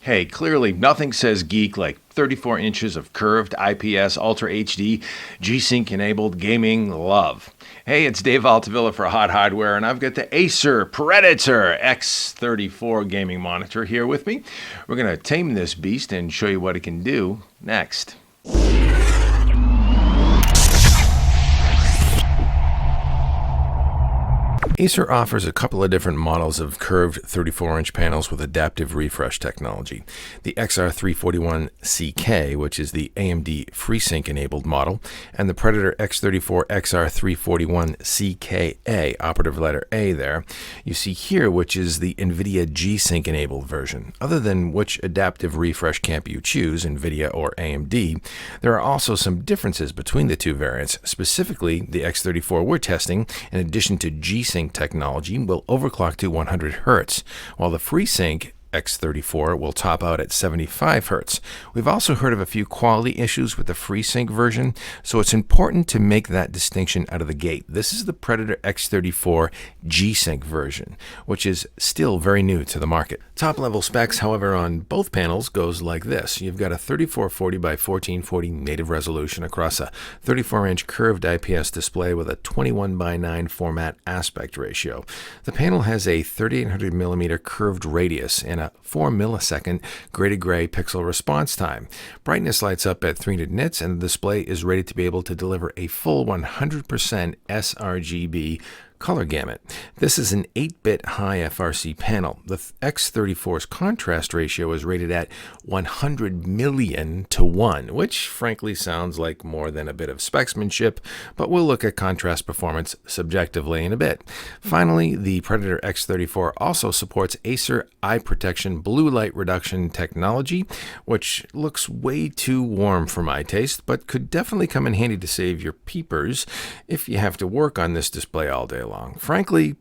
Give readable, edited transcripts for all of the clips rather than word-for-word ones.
Hey, clearly nothing says geek like 34 inches of curved IPS Ultra HD G-Sync enabled gaming love. Hey, it's Dave Altavilla for Hot Hardware, and I've got the Acer Predator X34 gaming monitor here with me. We're going to tame this beast and show you what it can do next. Acer offers a couple of different models of curved 34-inch panels with adaptive refresh technology. The X34CK, which is the AMD FreeSync enabled model, and the Predator X34 XR341CKA, operative letter A there, you see here, which is the NVIDIA G-Sync enabled version. Other than which adaptive refresh camp you choose, NVIDIA or AMD, there are also some differences between the two variants. Specifically, the X34 we're testing, in addition to G-Sync technology, will overclock to 100 Hz, while the FreeSync X34 will top out at 75 Hz. We've also heard of a few quality issues with the FreeSync version, so it's important to make that distinction out of the gate. This is the Predator X34 G-Sync version, which is still very new to the market. Top-level specs, however, on both panels goes like this. You've got a 3440 by 1440 native resolution across a 34-inch curved IPS display with a 21 by 9 format aspect ratio. The panel has a 3800 millimeter curved radius and a 4 millisecond graded gray pixel response time. Brightness lights up at 300 nits, and the display is rated to be able to deliver a full 100% sRGB color gamut. This is an 8-bit high FRC panel. The X34's contrast ratio is rated at 100 million to 1, which frankly sounds like more than a bit of specsmanship, but we'll look at contrast performance subjectively in a bit. Finally, the Predator X34 also supports Acer eye protection blue light reduction technology, which looks way too warm for my taste, but could definitely come in handy to save your peepers if you have to work on this display all day long. Frankly,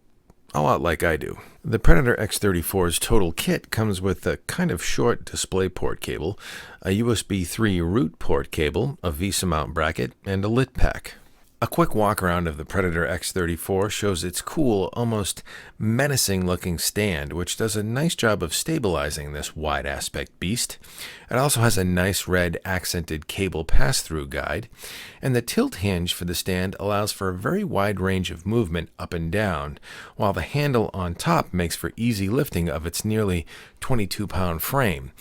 a lot like I do. The Predator X34's total kit comes with a kind of short DisplayPort cable, a USB 3 root port cable, a VESA mount bracket, and a lit pack. A quick walk around of the Predator X34 shows its cool, almost menacing-looking stand, which does a nice job of stabilizing this wide aspect beast. It also has a nice red accented cable pass-through guide, and the tilt hinge for the stand allows for a very wide range of movement up and down, while the handle on top makes for easy lifting of its nearly 22-pound frame.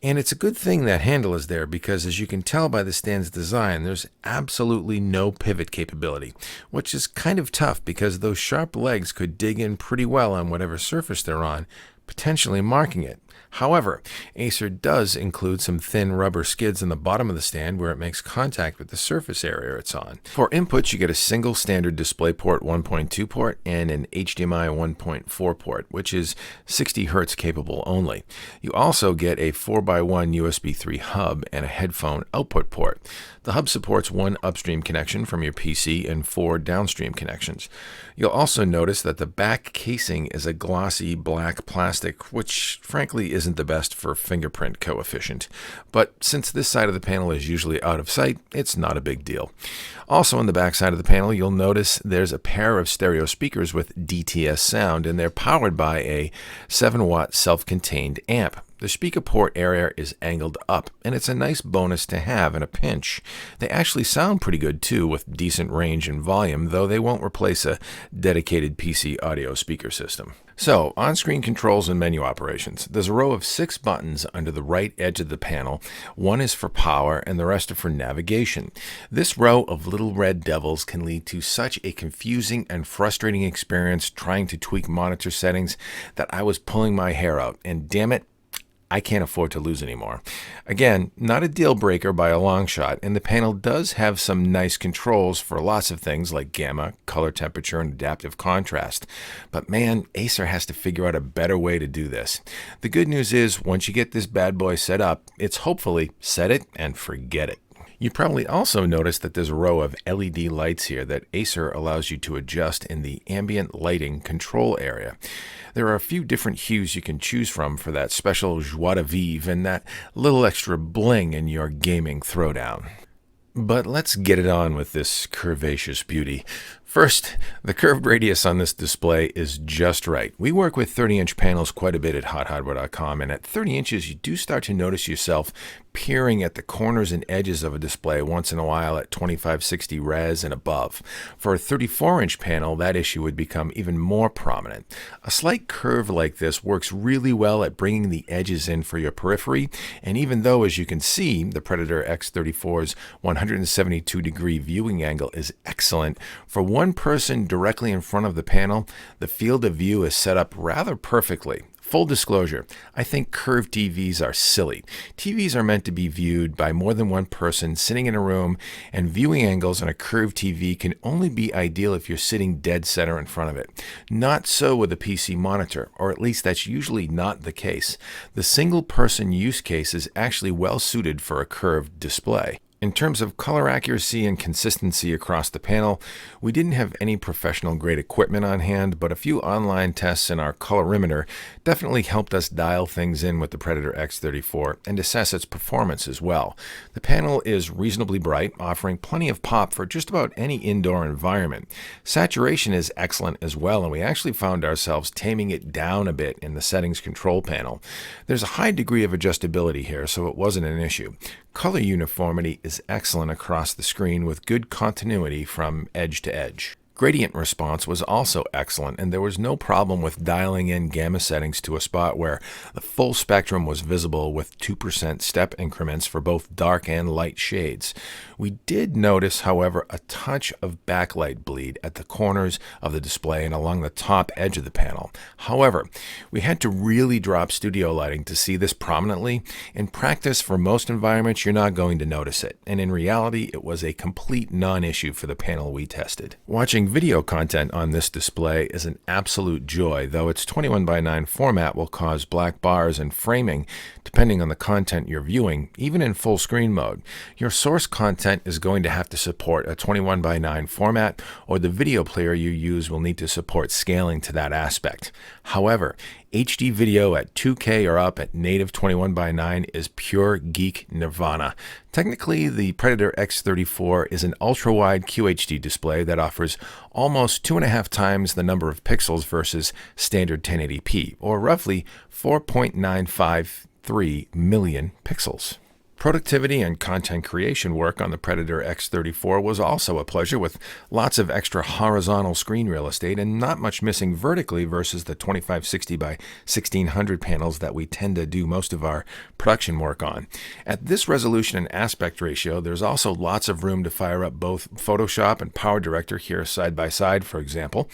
And it's a good thing that handle is there because, as you can tell by the stand's design, there's absolutely no pivot capability, which is kind of tough because those sharp legs could dig in pretty well on whatever surface they're on, potentially marking it. However, Acer does include some thin rubber skids in the bottom of the stand where it makes contact with the surface area it's on. For inputs, you get a single standard DisplayPort 1.2 port and an HDMI 1.4 port, which is 60 Hz capable only. You also get a 4x1 USB 3 hub and a headphone output port. The hub supports one upstream connection from your PC and 4 downstream connections. You'll also notice that the back casing is a glossy black plastic, which frankly isn't the best for fingerprint coefficient. But since this side of the panel is usually out of sight, it's not a big deal. Also on the back side of the panel, you'll notice there's a pair of stereo speakers with DTS sound, and they're powered by a 7-watt self-contained amp. The speaker port area is angled up, and it's a nice bonus to have in a pinch. They actually sound pretty good too, with decent range and volume, though they won't replace a dedicated PC audio speaker system. So, on-screen controls and menu operations. There's a row of 6 buttons under the right edge of the panel. One is for power, and the rest are for navigation. This row of little red devils can lead to such a confusing and frustrating experience trying to tweak monitor settings that I was pulling my hair out, and damn it, I can't afford to lose anymore. Again, not a deal breaker by a long shot, and the panel does have some nice controls for lots of things like gamma, color temperature, and adaptive contrast. But man, Acer has to figure out a better way to do this. The good news is, once you get this bad boy set up, it's hopefully set it and forget it. You probably also noticed that there's a row of LED lights here that Acer allows you to adjust in the ambient lighting control area. There are a few different hues you can choose from for that special joie de vivre and that little extra bling in your gaming throwdown. But let's get it on with this curvaceous beauty. First, the curved radius on this display is just right. We work with 30-inch panels quite a bit at hothardware.com, and at 30 inches, you do start to notice yourself peering at the corners and edges of a display once in a while at 2560 res and above. For a 34-inch panel, that issue would become even more prominent. A slight curve like this works really well at bringing the edges in for your periphery, and even though, as you can see, the Predator X34's 172-degree viewing angle is excellent, for one person directly in front of the panel, the field of view is set up rather perfectly. Full disclosure, I think curved TVs are silly. TVs are meant to be viewed by more than one person sitting in a room, and viewing angles on a curved TV can only be ideal if you're sitting dead center in front of it. Not so with a PC monitor, or at least that's usually not the case. The single-person use case is actually well suited for a curved display. In terms of color accuracy and consistency across the panel, we didn't have any professional-grade equipment on hand, but a few online tests in our colorimeter definitely helped us dial things in with the Predator X34 and assess its performance as well. The panel is reasonably bright, offering plenty of pop for just about any indoor environment. Saturation is excellent as well, and we actually found ourselves taming it down a bit in the settings control panel. There's a high degree of adjustability here, so it wasn't an issue. Color uniformity is excellent across the screen with good continuity from edge to edge. Gradient response was also excellent, and there was no problem with dialing in gamma settings to a spot where the full spectrum was visible with 2% step increments for both dark and light shades. We did notice, however, a touch of backlight bleed at the corners of the display and along the top edge of the panel. However, we had to really drop studio lighting to see this prominently. In practice, for most environments, you're not going to notice it, and in reality, it was a complete non-issue for the panel we tested. Watching video content on this display is an absolute joy, though its 21:9 format will cause black bars and framing depending on the content you're viewing, even in full screen mode. Your source content is going to have to support a 21:9 format, or the video player you use will need to support scaling to that aspect. However, HD video at 2K or up at native 21:9 is pure geek nirvana. Technically, the Predator X34 is an ultra-wide QHD display that offers almost 2.5 times the number of pixels versus standard 1080p, or roughly 4.953 million pixels. Productivity and content creation work on the Predator X34 was also a pleasure, with lots of extra horizontal screen real estate and not much missing vertically versus the 2560 by 1600 panels that we tend to do most of our production work on. At this resolution and aspect ratio, there's also lots of room to fire up both Photoshop and Power Director here side by side, for example,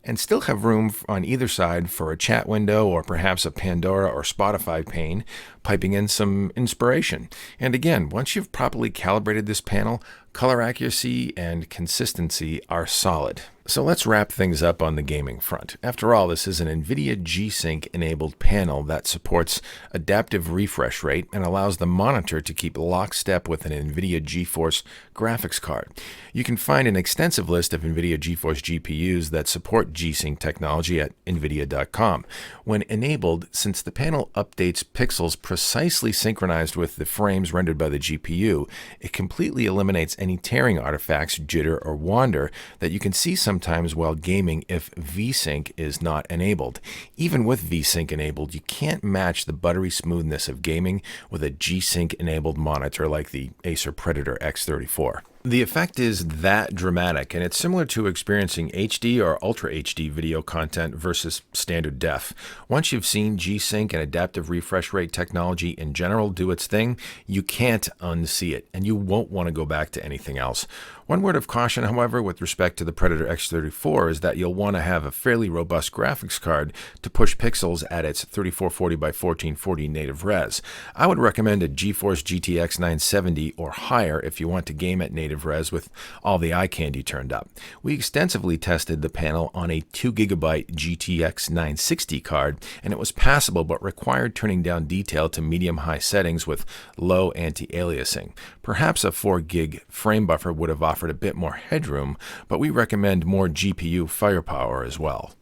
and still have room on either side for a chat window or perhaps a Pandora or Spotify pane, piping in some inspiration. And again, once you've properly calibrated this panel, color accuracy and consistency are solid. So let's wrap things up on the gaming front. After all, this is an NVIDIA G-Sync enabled panel that supports adaptive refresh rate and allows the monitor to keep lockstep with an NVIDIA GeForce graphics card. You can find an extensive list of NVIDIA GeForce GPUs that support G-Sync technology at NVIDIA.com. When enabled, since the panel updates pixels precisely synchronized with the frames rendered by the GPU, it completely eliminates any tearing artifacts, jitter, or wander that you can see sometimes while gaming if VSync is not enabled. Even with VSync enabled, you can't match the buttery smoothness of gaming with a G-Sync enabled monitor like the Acer Predator X34. The effect is that dramatic, and it's similar to experiencing HD or Ultra HD video content versus standard def. Once you've seen G-Sync and adaptive refresh rate technology in general do its thing, you can't unsee it, and you won't want to go back to anything else. One word of caution, however, with respect to the Predator X34 is that you'll want to have a fairly robust graphics card to push pixels at its 3440 by 1440 native res. I would recommend a GeForce GTX 970 or higher if you want to game at native res with all the eye candy turned up. We extensively tested the panel on a 2GB GTX 960 card, and it was passable but required turning down detail to medium-high settings with low anti-aliasing. Perhaps a 4GB frame buffer would have offered a bit more headroom, but we recommend more GPU firepower as well.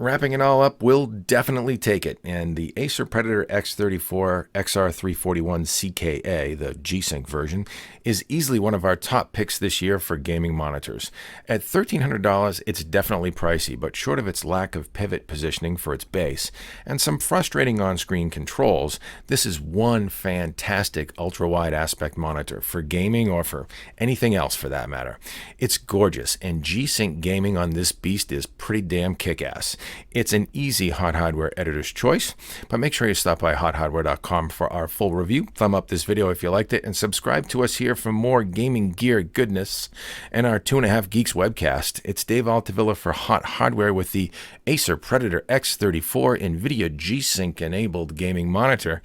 Wrapping it all up, we'll definitely take it. And the Acer Predator X34 XR341 CKA, the G-Sync version, is easily one of our top picks this year for gaming monitors. At $1,300, it's definitely pricey, but short of its lack of pivot positioning for its base and some frustrating on-screen controls, this is one fantastic ultra-wide aspect monitor for gaming or for anything else for that matter. It's gorgeous, and G-Sync gaming on this beast is pretty damn kick-ass. It's an easy Hot Hardware editor's choice, but make sure you stop by hothardware.com for our full review. Thumb up this video if you liked it, and subscribe to us here for more gaming gear goodness and our 2.5 Geeks webcast. It's Dave Altavilla for Hot Hardware with the Acer Predator X34 NVIDIA G-Sync enabled gaming monitor.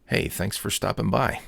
Hey, thanks for stopping by.